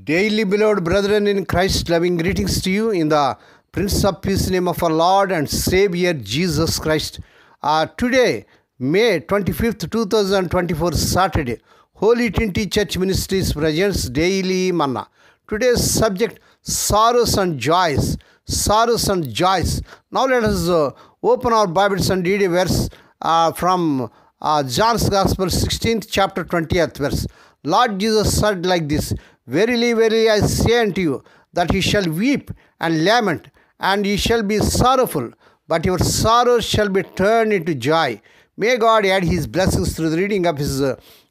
Daily, beloved brethren in Christ, loving greetings to you in the Prince of Peace name of our Lord and Savior Jesus Christ. Today, May 25th, 2024, Saturday, Holy Trinity Church Ministries presents Daily Manna. Today's subject, sorrows and joys. Sorrows and joys. Now let us open our Bibles and read a verse from John's Gospel, 16th chapter, 20th verse. Lord Jesus said like this, Verily, verily, I say unto you, that ye shall weep and lament, and ye shall be sorrowful, but your sorrows shall be turned into joy. May God add His blessings through the reading of His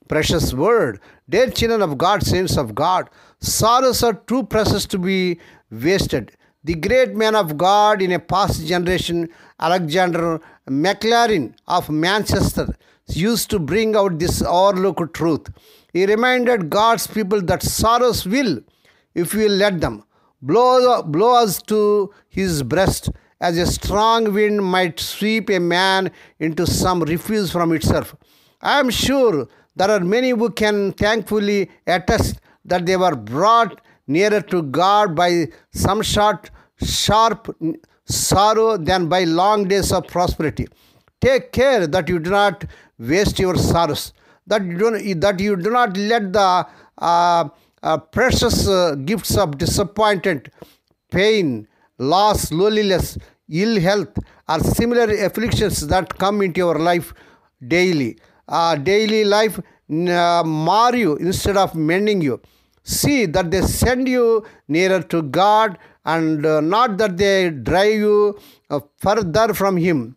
precious word. Dear children of God, saints of God, sorrows are too precious to be wasted. The great man of God in a past generation, Alexander Maclaren of Manchester, used to bring out this overlooked truth. He reminded God's people that sorrows will, if we will let them, blow us to His breast, as a strong wind might sweep a man into some refuge from itself. I am sure there are many who can thankfully attest that they were brought nearer to God by some short, sharp sorrow than by long days of prosperity. Take care that you do not waste your sorrows, that you do not let the precious gifts of disappointment, pain, loss, loneliness, ill health, or similar afflictions that come into your life daily. Daily life mar you instead of mending you. See that they send you nearer to God and not that they drive you further from Him.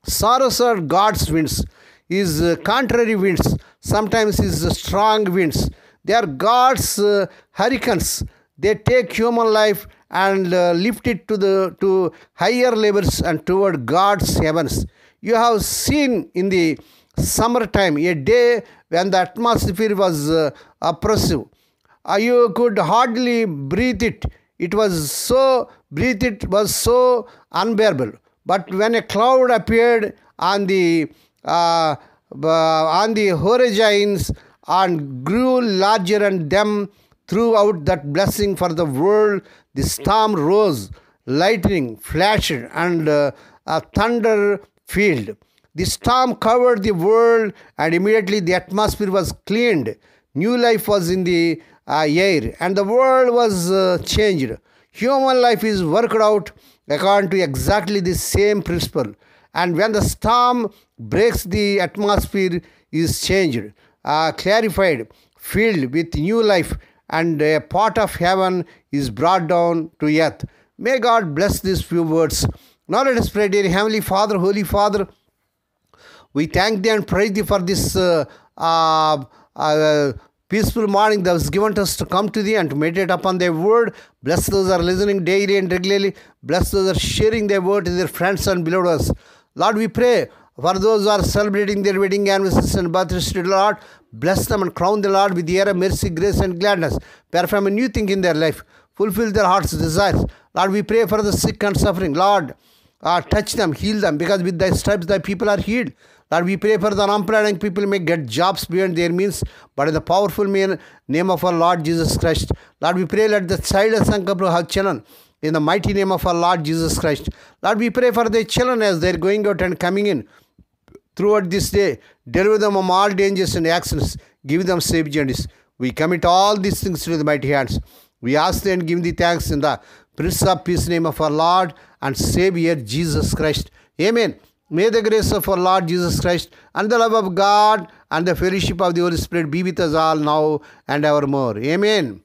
Sorrows are God's winds, His contrary winds, sometimes His strong winds. They are God's hurricanes. They take human life and lift it to higher levels and toward God's heavens. You have seen in the summertime a day when the atmosphere was oppressive. You could hardly breathe it. It was so unbearable. But when a cloud appeared on the horizons and grew larger and them threw out that blessing for the world, the storm rose, lightning flashed, and a thunder filled. The storm covered the world, and immediately the atmosphere was cleaned. New life was in the air, and the world was changed. Human life is worked out according to exactly the same principle. And when the storm breaks, the atmosphere is changed, clarified, filled with new life, and a part of heaven is brought down to earth. May God bless these few words. Now let us pray. Dear Heavenly Father, Holy Father, we thank Thee and praise Thee for this peaceful morning that was given to us to come to Thee and to meditate upon Thy word. Bless those who are listening daily and regularly. Bless those who are sharing Thy word to their friends and beloved ones. Lord, we pray for those who are celebrating their wedding anniversaries and birthdays, Lord, bless them and crown the Lord with the air of mercy, grace, and gladness. Perform a new thing in their life. Fulfill their heart's desires. Lord, we pray for the sick and suffering. Lord, touch them, heal them, because with Thy stripes Thy people are healed. Lord, we pray for the unemployed people may get jobs beyond their means, but in the powerful name of our Lord Jesus Christ. Lord, we pray let the child of Sankapur have children in the mighty name of our Lord Jesus Christ. Lord, we pray for the children as they are going out and coming in throughout this day. Deliver them from all dangers and accidents. Give them safe journeys. We commit all these things to the mighty hands. We ask Thee and give Thee thanks in the Prince of Peace name of our Lord and Savior Jesus Christ. Amen. May the grace of our Lord Jesus Christ and the love of God and the fellowship of the Holy Spirit be with us all now and evermore. Amen.